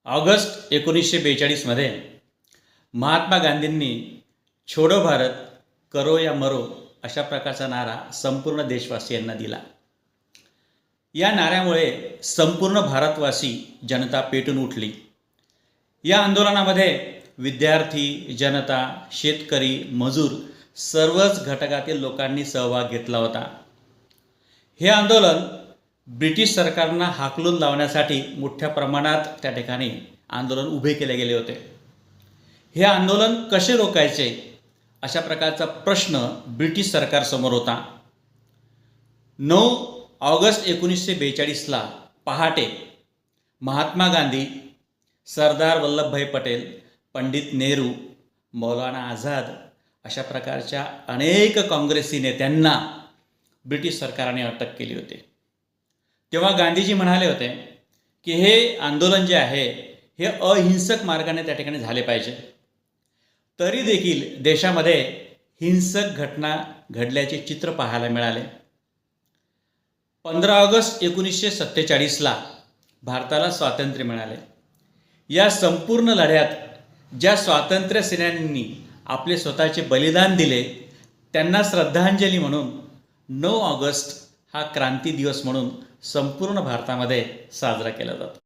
August 1942 मध्ये महात्मा गांधींनी छोडो भारत करो या मरो अशा प्रकारचा नारा संपूर्ण देशवासियांना दिला। या नाऱ्यामुळे संपूर्ण भारतवासी जनता पेटून उठली। या आंदोलनामध्ये विद्यार्थी, जनता, शेतकरी, मजूर सर्वच घटकातील लोकांनी सहभाग घेतला होता। हे आंदोलन ब्रिटिश सरकारना हाकलून लावण्यासाठी मोठ्या प्रमाणात त्या ठिकाणी आंदोलन उभे केले गेले होते। हे आंदोलन कसे रोखायचे अशा प्रकारचा प्रश्न ब्रिटिश सरकारसमोर होता। 9 ऑगस्ट 1942 ला पहाटे महात्मा गांधी, सरदार वल्लभभाई पटेल, पंडित नेहरू, मौलाना आझाद अशा प्रकारच्या अनेक काँग्रेसी नेत्यांना ब्रिटिश सरकारने अटक केली होती। तेव्हा गांधीजी म्हणाले होते की हे आंदोलन जे आहे हे अहिंसक मार्गाने त्या ठिकाणी झाले पाहिजे। तरी देखील देशामध्ये हिंसक घटना घडल्याचे चित्र पाहायला मिळाले। 15 ऑगस्ट 1947 ला भारताला स्वातंत्र्य मिळाले। या संपूर्ण लढ्यात ज्या स्वातंत्र्य सेनानींनी आपले स्वतःचे बलिदान दिले त्यांना श्रद्धांजली म्हणून 9 ऑगस्ट हा क्रांती दिवस म्हणून संपूर्ण भारतामध्ये साजरा केला जातो।